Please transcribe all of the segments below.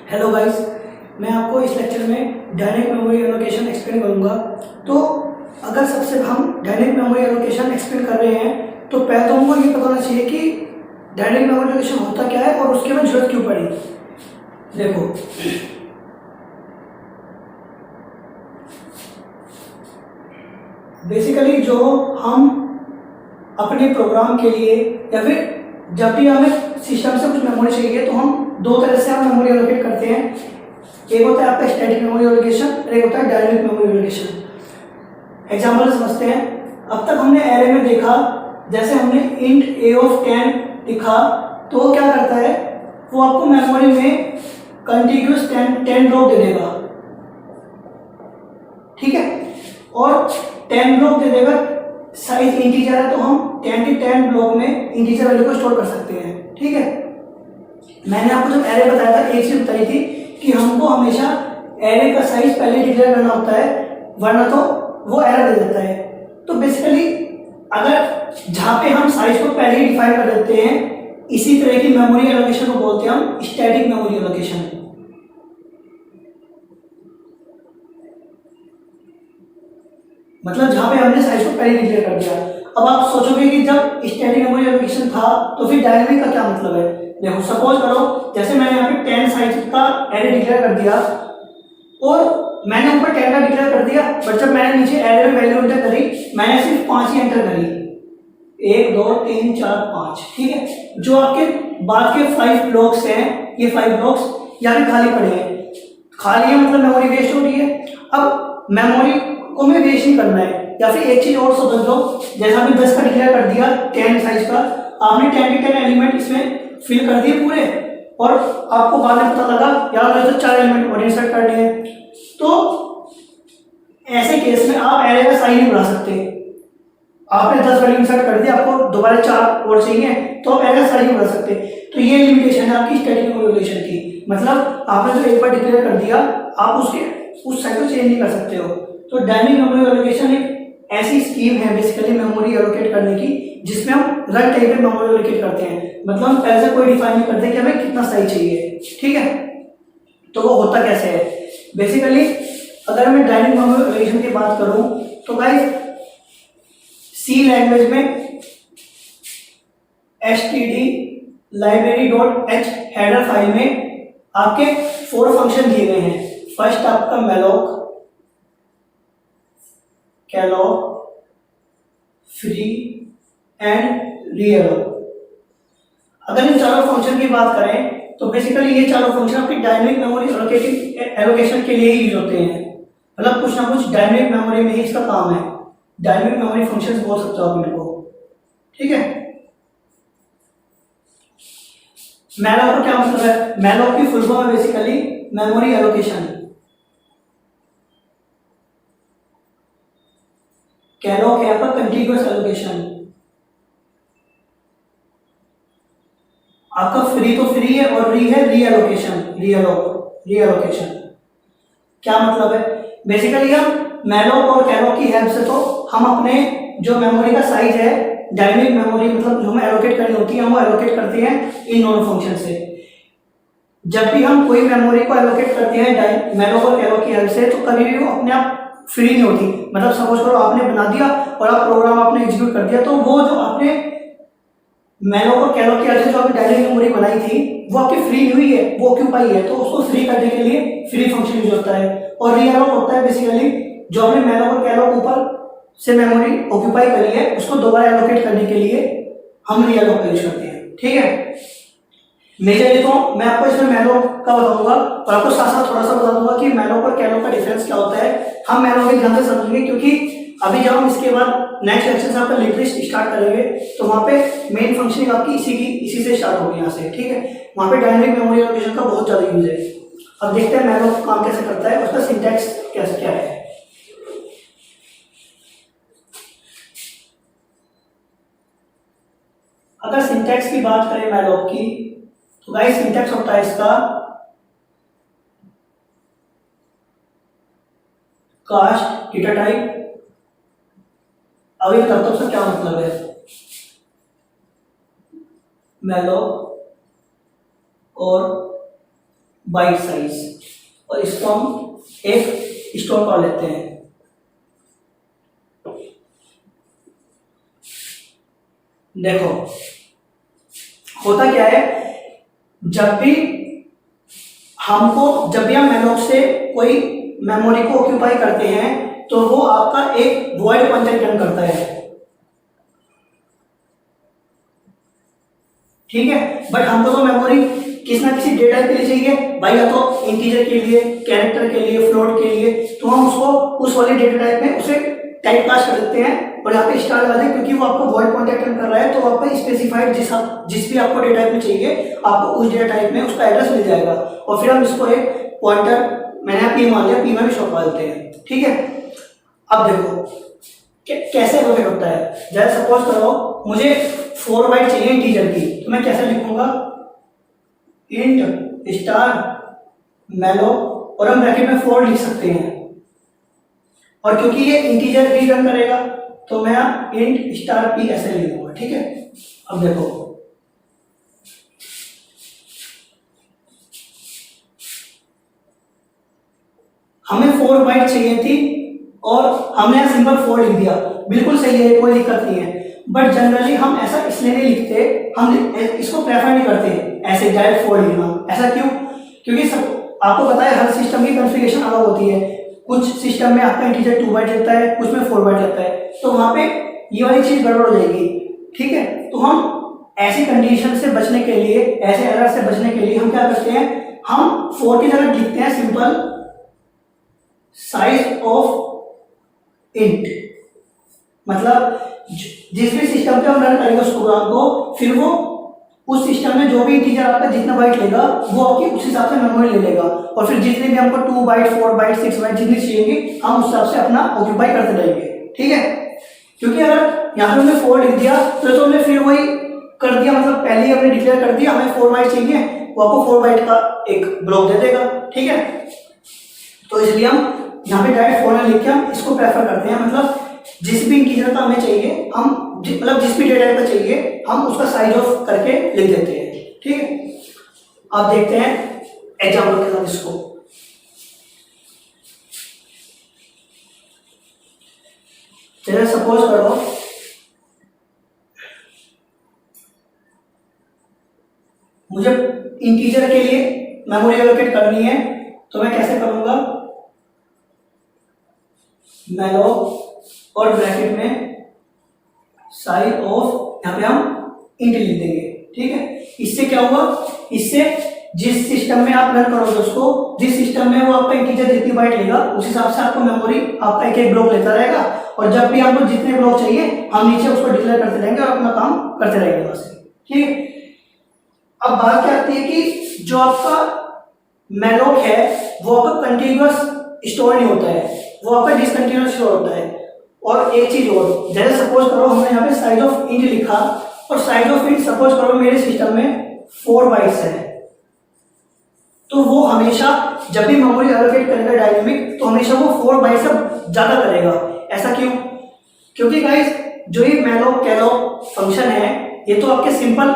Hello guys, मैं आपको इस लेक्चर में डायनेमिक मेमोरी एलोकेशन एक्सप्लेन करूंगा। तो अगर सबसे हम डायनेमिक मेमोरी एलोकेशन एक्सप्लेन कर रहे हैं तो पहले तो हमको ये पता होना चाहिए कि डायनेमिक मेमोरी एलोकेशन होता क्या है और उसके में जरूरत क्यों पड़ी। देखो, बेसिकली जो हम अपने प्रोग्राम के लिए या फिर जब भी हमें सिस्टम से कुछ मेमोरी चाहिए तो हम दो तरह से हम मेमोरी एलोकेट करते हैं। एक होता है आपका स्टैटिक मेमोरी एलोकेशन और एक होता है डायनेमिक मेमोरी एलोकेशन। एग्जांपल समझते हैं। अब तक हमने एरे में देखा, जैसे हमने इंट a ऑफ 10 लिखा तो वो क्या करता है, वो आपको मेमोरी में कंटिन्यूअस 10 ब्लॉक दे देगा, ठीक है। और 10 ब्लॉक दे देगा, साइज इंटीजर है तो हम 10 के 10 ब्लॉक में इंटीजर वैल्यू को स्टोर कर सकते हैं, ठीक है। मैंने आपको जब एरे बताया था एक चीज बताई थी कि हमको हमेशा एरे का साइज पहले डिक्लेयर करना होता है, वरना तो वो एरर दे देता है। तो बेसिकली अगर जहां पे हम साइज को पहले ही डिफाइन कर देते हैं, इसी तरह की मेमोरी एलोकेशन को बोलते हैं हम स्टैटिक मेमोरी एलोकेशन। मतलब जहां पे हमने साइज को पहले डिक्लेयर कर दिया। अब आप सोचोगे कि जब स्टैटिक मेमोरी एलोकेशन था तो फिर डायनेमिक का क्या मतलब है। देखो, सपोज करो जैसे मैंने यहाँ पे 10 साइज का एरे डिक्लेयर कर दिया और मैंने ऊपर 10 का डिक्लेयर कर दिया, बट जब मैंने नीचे एरे में वैल्यू एंटर करी, मैंने सिर्फ 5 ही एंटर करी, 1 2 3 4 5, ठीक है। जो आपके बाद के 5 ब्लॉक्स हैं, ये 5 ब्लॉक्स यहाँ पे खाली पड़े हैं। खाली है मतलब मेमोरी वेस्ट हो रही है। अब मेमोरी को हमें वेस्ट नहीं करना है। या फिर एक चीज और समझ लो, जैसा आपने 10 का डिक्लेयर कर दिया 10 साइज का, आपने 10 के 10 एलिमेंट इसमें फिल कर दिए पूरे, और आपको बाद में पता लगा यार मुझे तो 4 एलिमेंट और इंसर्ट करने हैं। तो ऐसे केस में आप एरे का साइज नहीं बढ़ा सकते। आपने 10 वैल्यू इंसर्ट कर दिया, आपको दोबारा 4 और चाहिए, तो आप एरे का साइज नहीं बढ़ा सकते। तो ये लिमिटेशन है आपकी स्टैटिक मेमोरी एलोकेशन की। मतलब आपने जो एक बार डिक्लेयर कर दिया, आप उस साइज को चेंज नहीं कर सकते हो। तो डायनेमिक मेमोरी एलोकेशन एक ऐसी स्कीम है बेसिकली मेमोरी एलोकेट करने की, जिसमें हम रन टाइम पे मेमोरी एलोकेट करते हैं। मतलब हम पहले से कोई डिफाइन नहीं करते कि हमें कितना साइज चाहिए, ठीक है। तो वो होता कैसे है बेसिकली, अगर मैं डायनेमिक मेमोरी एलोकेशन की बात करूं तो गाइस सी लैंग्वेज में std library.h हेडर फाइल में आपके 4 फंक्शन दिए गए हैं। फर्स्ट आपका malloc, calloc, free and realloc। अगर इन चारों फंक्शन की बात करें तो बेसिकली ये चारों फंक्शन आपकी डायनेमिक मेमोरी एलोकेशन के लिए ही यूज होते हैं। मतलब कुछ ना कुछ डायनेमिक मेमोरी में ही इसका काम है। डायनेमिक मेमोरी फंक्शंस बोल सकते हो आप इनको, ठीक है। मैलोक का क्या मतलब है? मैलोक की फुल फॉर्म है बेसिकली मेमोरी एलोकेशन। कैलोक है आपका कंटीन्यूअस एलोकेशन। आपका फ्री तो फ्री है और री है रीएलोकेशन, रीएलोकेशन। क्या मतलब है? बेसिकली हम मैलोक और कैलोक की हेल्प से तो हम अपने जो मेमोरी का साइज है, डायनेमिक मेमोरी मतलब जो हमें एलोकेट करनी होती है, हम वो एलोकेट करते हैं इन दोनों फंक्शन से। जब भी हम कोई मेमोरी को एलोकेट करते हैं मैलोक और कैलोक की हेल्प से, तो कभी भी वो अपने आप फ्री नहीं होती। मतलब सपोज करो आपने बना दिया और आप प्रोग्राम आपने एग्जीक्यूट कर दिया, तो वो जो आपने मैलोक और कैलोक की हेल्प से जो आपने डायनेमिक मेमोरी बनाई थी, वो आपकी फ्री हुई है, वो ऑक्यूपाई है, तो उसको फ्री करने के लिए फ्री फंक्शन यूज होता है। और रीअलोक होता है बेसिकली जो हमने मैलोक और कैलोक ऊपर से मेमोरी ऑक्यूपाई करी है, उसको दोबारा एलोकेट करने के लिए हम रीअलोक का यूज करते हैं, ठीक है। मेजरली तो मैं आपको इसमें मैलोक का बताऊंगा और आपको साथ साथ थोड़ा सा बता दूंगा कि मैलोक और कैलोक का डिफरेंस क्या होता है। हम मैलोक के ध्यान से समझेंगे, क्योंकि अभी जब हम इसके बाद नेक्स्ट लेक्चर से आपका लिंक लिस्ट स्टार्ट करेंगे तो वहां पे मेन फंक्शनिंग आपकी इसी से स्टार्ट होगी यहाँ से, ठीक है। वहां पे डायनेमिक मेमोरी एलोकेशन का बहुत ज्यादा यूज है। अब देखते हैं मैलोक काम कैसे करता है, उसका सिंटैक्स कैसे क्या है। अगर सिंटैक्स की बात करें मैलोक की, तो गाइस सिंटैक्स होता है इसका कास्ट डेटा टाइप। अभी बताता हूं उसका क्या मतलब है। मैलोक और बाइट साइज, और इसको हम एक स्टोर कर लेते हैं। देखो होता क्या है, जब भी हम मेमोरी से कोई मेमोरी को ऑक्यूपाई करते हैं तो वो आपका एक वॉइड पॉइंटर रिटर्न करता है, ठीक है। बट हमको तो मेमोरी किसी ना किसी डेटा के लिए चाहिए भाई, या तो इंटीजर के लिए, कैरेक्टर के लिए, फ्लोट के लिए, तो हम उसको उस वाले डेटा टाइप में उसे टाइप कास्ट कर देते हैं और यहाँ पे स्टार लगा दें, क्योंकि वो आपको वॉइड पॉइंटर रिटर्न कर रहा है, तो आपका स्पेसिफाइड जिस भी आपको डेटा टाइप में चाहिए आपको उस डेटा टाइप में उसका एड्रेस मिल जाएगा, और फिर हम इसको एक पॉइंटर, मैंने पी मान लिया, पी में भी शो कर देते हैं, ठीक है। अब देखो कैसे एलोकेट होता है। जैसे सपोज करो मुझे 4 बाइट चाहिए इंटीजर की, तो मैं कैसे लिखूंगा, इंट स्टार मेलो, और हम ब्रैकेट में 4 लिख सकते हैं, और क्योंकि ये इंटीजर रिटर्न करेगा तो मैं इंट स्टार पी ऐसे लिखूंगा, ठीक है। अब देखो हमें 4 बाइट चाहिए थी और हमने यहाँ सिंपल 4 लिख दिया, बिल्कुल सही है, कोई दिक्कत नहीं है। बट जनरली हम ऐसा इसलिए नहीं लिखते, हम इसको प्रेफर नहीं करते ऐसे डायरेक्ट 4 लिखना। ऐसा क्यों? क्योंकि सब आपको पता है हर सिस्टम की कॉन्फ़िगरेशन अलग होती है, कुछ सिस्टम में आपका इंटीजर 2 बाइट लेता है, कुछ में 4 बाइट लेता है, तो वहाँ पे ये वाली चीज़ गड़बड़ हो जाएगी, ठीक है। तो हम ऐसी कंडीशन से बचने के लिए, ऐसे एरर से बचने के लिए हम क्या करते हैं, हम 4 की जगह लिखते हैं सिंपल साइज ऑफ इंट, मतलब जिस भी सिस्टम पे हम रन करेंगे उस प्रोग्राम को, फिर वो उस सिस्टम में जो भी इंटीजर आपका जितना बाइट लेगा वो आपकी उस हिसाब से मेमोरी ले लेगा, और फिर जितने भी हमको 2 बाइट 4 बाइट 6 बाइट जितनी चाहिए हम उस हिसाब से अपना ऑक्यूपाई करते रहेंगे, ठीक है। क्योंकि अगर यहाँ पे हमने 4 लिख दिया तो हमने फिर वही कर दिया, मतलब पहले ही हमने डिक्लेयर कर दिया हमें 4 बाइट चाहिए, वो आपको 4 बाइट का एक ब्लॉक दे देगा, ठीक है। तो इसलिए हम यहाँ पे डायरेक्ट 4 लिख के हम इसको प्रेफर करते हैं, मतलब जिस भी इंटीजर का हमें चाहिए हम मतलब जिस भी डेटा का चाहिए हम उसका साइज ऑफ करके लिख देते हैं, ठीक है। अब देखते हैं एग्जाम्पल के साथ इसको। चलिए सपोज करो मुझे इंटीजर के लिए मेमोरी एलोकेट करनी है, तो मैं कैसे करूंगा, मेलो और ब्रैकेट में साइज ऑफ, यहाँ पे हम इंट लिख देंगे, ठीक है। इससे क्या हुआ, इससे जिस सिस्टम में आप रन करोगे उसको, जिस सिस्टम में वो आपका इंटीजर जितनी बाइट लेगा उस हिसाब से आपको मेमोरी आपका एक एक ब्लॉक लेता रहेगा, और जब भी हमको जितने ब्लॉक चाहिए हम नीचे उसको डिक्लेयर करते रहेंगे और अपना काम करते रहेंगे वहां से, ठीक है। अब बात क्या आती है कि जो आपका मेलोक है वो आपका कंटिन्यूअस स्टोर नहीं होता है, वो आपका डिसकंटिन्यूअस स्टोर होता है। और एक चीज और, जैसे सपोज करो हमने यहाँ पे साइज ऑफ इंट लिखा, और साइज ऑफ इंट सपोज करो मेरे सिस्टम में 4 बाइट्स है, तो वो हमेशा जब भी मेमोरी एलोकेट करेगा डायनेमिक, तो हमेशा वो 4 बाइट से ज्यादा करेगा। ऐसा क्यों? क्योंकि गाइस जो ये मेलोक कैलोक फंक्शन है ये तो आपके सिंपल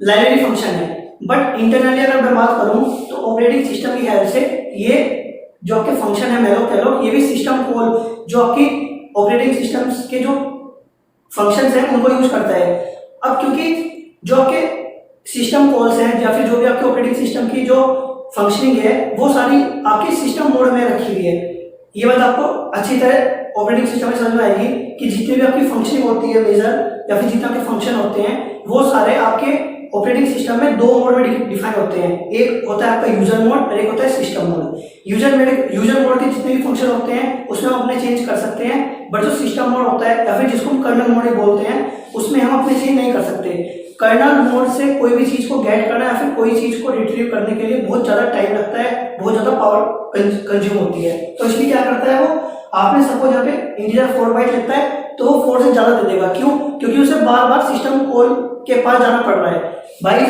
लाइब्रेरी फंक्शन है, बट इंटरनली अगर मैं बात करूं तो ऑपरेटिंग सिस्टम की हेल्प से ये जो आपके फंक्शन है मेलोक कैलोक, ये भी सिस्टम कॉल जो आपकी ऑपरेटिंग सिस्टम्स के जो फंक्शंस हैं उनको यूज करता है। अब क्योंकि जो आपके सिस्टम कॉल्स हैं या फिर जो भी आपके ऑपरेटिंग सिस्टम की जो फंक्शनिंग है वो सारी आपके सिस्टम मोड में रखी हुई है, ये बात आपको अच्छी तरह ऑपरेटिंग सिस्टम में समझ में आएगी कि जितनी भी आपकी फंक्शनिंग होती है मेजर या फिर जितने आपके फंक्शन होते हैं वो सारे आपके ऑपरेटिंग सिस्टम में 2 मोड में डिफाइन होते हैं, एक होता है आपका यूजर मोड और एक होता है सिस्टम मोड। यूजर मोड के जितने भी फंक्शन होते हैं उसमें हम अपने चेंज कर सकते हैं, बट जो सिस्टम मोड होता है या फिर जिसको हम कर्नल मोड बोलते हैं उसमें हम अपने चेंज नहीं कर सकते। कर्नल मोड से कोई भी चीज को गेट करना या फिर कोई चीज को रिट्रीव करने के लिए बहुत ज्यादा टाइम लगता है, बहुत ज्यादा पावर कंज्यूम होती है, तो इसलिए क्या करता है वो, आपने सपोज यहाँ पे इंटीजर 4 बाइट लेता है तो वो 4 से ज्यादा दे देगा। क्यों? क्योंकि उसे बार बार सिस्टम कॉल के पास जाना पड़ रहा है। भाई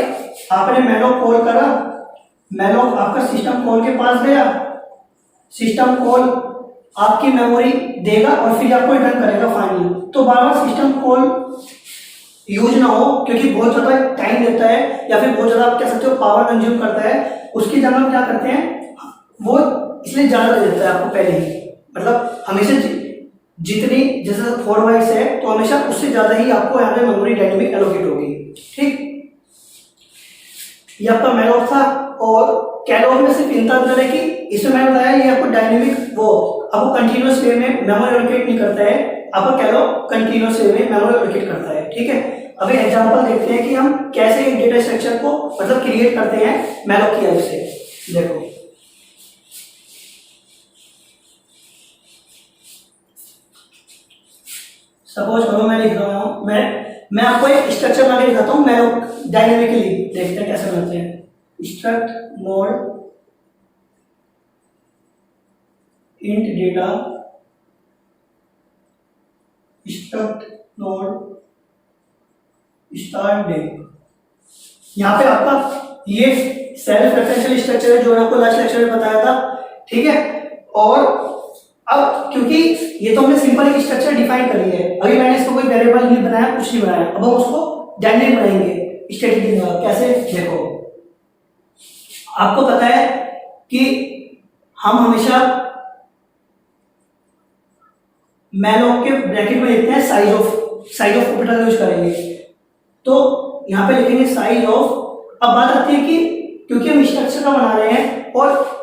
आपने मेलोक कॉल करा, मेलोक आपका सिस्टम कॉल के पास गया, सिस्टम कॉल आपकी मेमोरी देगा और फिर आपको रिटर्न करेगा फाइनली, तो बार बार सिस्टम कॉल यूज ना हो, क्योंकि बहुत ज़्यादा टाइम लेता है या फिर बहुत ज़्यादा आप कह सकते हो पावर कंज्यूम करता है, उसकी जगह हम क्या करते हैं, वो इसलिए ज़्यादा दे देता है आपको पहले ही। मतलब हमेशा जितनी जैसे 4 बाइट्स है तो हमेशा उससे ज़्यादा ही आपको यहाँ पे मेमोरी डायनेमिक एलोकेट होगी। ठीक, ये आपका मैलोक था। और कैलोक में सिर्फ इतना अंतर है कि इसमें मैंने बताया ये आपको डायनेमिक वो आपको कंटिन्यूअस वे में मेमोरी एलोकेट नहीं करता है, आपका कैलोक कंटिन्यूअस वे में मेमोरी एलोकेट करता है। ठीक है, अब एक एग्जांपल देखते हैं कि हम कैसे एक डेटा स्ट्रक्चर को मतलब क्रिएट करते हैं मैलोक की हेल्प से। देखो सपोज करो मैं लिख रहा हूँ, मैं आपको एक स्ट्रक्चर बना के दिखाता हूँ मैलोक डायनेमिकली, देखते हैं कैसे बनाते हैं। Struct node int data, struct node start day. यहाँ पे आपका ये सेल्फ रेफरेंशियल स्ट्रक्चर है जो आपको लास्ट लेक्चर में बताया था। ठीक है, और अब क्योंकि ये तो हमने सिंपल एक स्ट्रक्चर डिफाइन करी है, अभी मैंने इसको कोई वेरिएबल नहीं बनाया, कुछ नहीं बनाया, अब हम उसको डायनेमिक बनाएंगे स्टैटिक की जगह। कैसे, देखो आपको पता है कि हम हमेशा मैलोक के ब्रैकेट में लिखते हैं साइज ऑफ ऑपरेटर यूज करेंगे, तो यहाँ पे लिखेंगे साइज ऑफ। अब बात आती है कि क्योंकि हम स्ट्रक्चर का बना रहे हैं और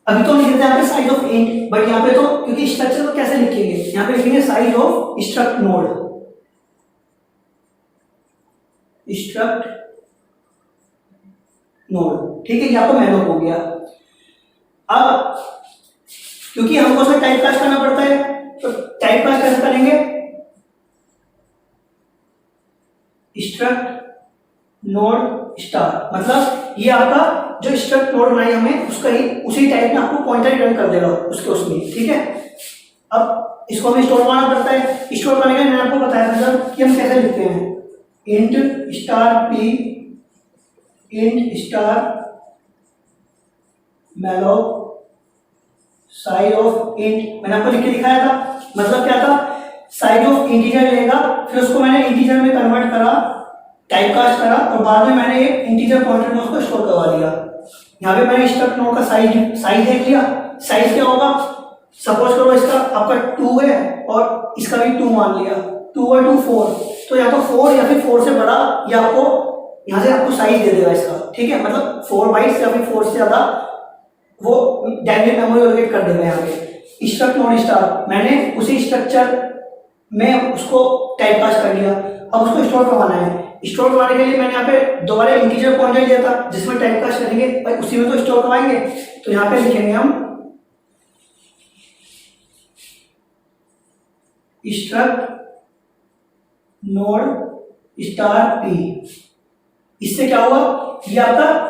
अभी तो हम लिखते हैं यहाँ पे साइज ऑफ इंट, बट यहाँ पे तो क्योंकि स्ट्रक्चर को कैसे लिखेंगे, यहाँ पे लिखेंगे साइज ऑफ स्ट्रक्ट नोड। ठीक है, ये आपको मैलोक हो गया। अब क्योंकि हमको उसमें टाइप कास्ट करना पड़ता है, तो टाइप कास्ट कैसे करेंगे, स्ट्रक्ट नोड स्टार, मतलब ये आपका जो स्ट्रक्ट नोड बनाई हमें उसका ही उसी टाइप में आपको पॉइंटर रिटर्न कर देगा उसके उसमें। ठीक है, अब इसको हमें स्टोर करना पड़ता है। स्टोर करने का मैंने आपको बताया था कि हम कैसे लिखते हैं, int star P int star malloc size of int, मैंने आपको लिख के दिखाया था। मतलब क्या था, साइज ऑफ इंटीजर लेगा, फिर उसको मैंने इंटीजर में कन्वर्ट करा, टाइप कास्ट करा, और बाद में मैंने एक इंटीजर पॉइंटर में उसको स्टोर करवा दिया। यहाँ पे मैंने स्ट्रक्ट नोड का साइज देख लिया। साइज क्या होगा, सपोज करो इसका आपका 2 है और इसका भी 2 मान लिया, 2 और 2 4, तो या तो 4 या फिर 4 से बड़ा या आपको यहाँ से आपको साइज दे देगा इसका। ठीक है, मतलब 4 बाइट्स या फिर 4 से ज्यादा वो डायनेमिक मेमोरी एलोकेट कर देगा। यहाँ पे स्ट्रक्ट नोड स्टार मैंने उसी स्ट्रक्चर में उसको टाइप कास्ट कर लिया, अब उसको स्टोर करवाना है। स्टोर करवाने के लिए मैंने यहाँ पे दोबारा इंटीजर पॉइंटर लिया था जिसमें टाइप कास्ट करेंगे, भाई उसी में तो स्टोर करवाएंगे, तो यहाँ पे लिखेंगे हम स्ट्रक्ट नोड स्टार पी। इससे क्या हुआ, ये आपका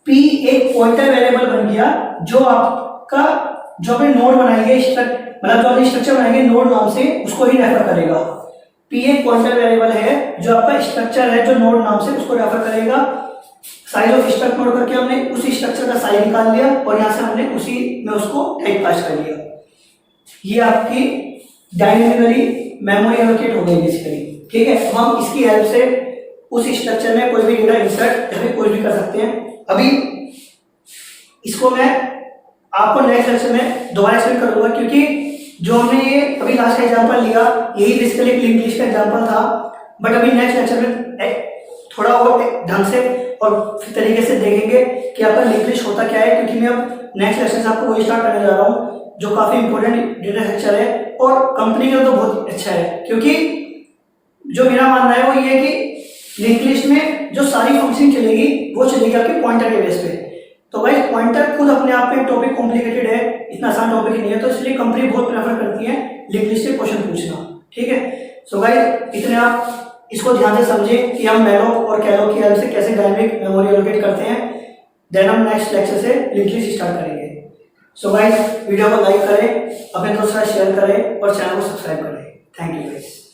पी एक पॉइंटर वेरिएबल बन गया जो आपका जो आपने नोड बनाएंगे मतलब जो आपने स्ट्रक्चर बनाएंगे नोड नाम से उसको ही रेफर करेगा। पी एक पॉइंटर वेरिएबल है जो आपका स्ट्रक्चर है जो नोड नाम से उसको रेफर करेगा। साइज ऑफ स्ट्रक्ट नोड करके हमने उसी स्ट्रक्चर का साइज निकाल लिया और यहाँ से हमने उसी में उसको टाइप कास्ट कर लिया। ये आपकी डायनेमिकली मेमोरी एलोकेट हो गई बेसिकली। ठीक है, तो हम इसकी हेल्प से उस स्ट्रक्चर में कोई भी डेटा इंसर्ट या फिर कोई भी कर सकते हैं। अभी इसको मैं आपको नेक्स्ट लेक्चर में दोबारा एक्सप्लेन करूंगा, क्योंकि जो हमने ये अभी लास्ट का एग्जांपल लिया यही बेसिकली एक लिंक लिस्ट का एग्जांपल था, बट अभी नेक्स्ट लेक्चर में थोड़ा और ढंग से और तरीके से देखेंगे कि आपका लिंक लिस्ट होता क्या है, क्योंकि मैं अब नेक्स्ट लेक्चर से आपको वही स्टार्ट करने जा रहा हूँ जो काफी इंपॉर्टेंट डेटा स्ट्रक्चर है और कंपनी का तो बहुत अच्छा है। क्योंकि जो मेरा मानना है वो ये है कि लिंक लिस्ट में जो सारी फंक्शन चलेगी वो चलेगी आपके पॉइंटर के बेस पे। तो भाई पॉइंटर खुद अपने आप में टॉपिक कॉम्प्लिकेटेड है, इतना आसान टॉपिक नहीं है, तो इसलिए कंपनी बहुत प्रेफर करती है लिंक लिस्ट से क्वेश्चन पूछना। ठीक है, सो गाइस इतने आप इसको ध्यान से समझें कि हम मैलोक और कैलोक की हेल्प से कैसे डायनेमिक मेमोरी एलोकेट करते हैं। देन हम नेक्स्ट लेक्चर से लिंक लिस्ट स्टार्ट करेंगे। सो गाइस वीडियो को लाइक करें, अपने दोस्तों के साथ शेयर करें और चैनल को सब्सक्राइब करें। Thank you guys.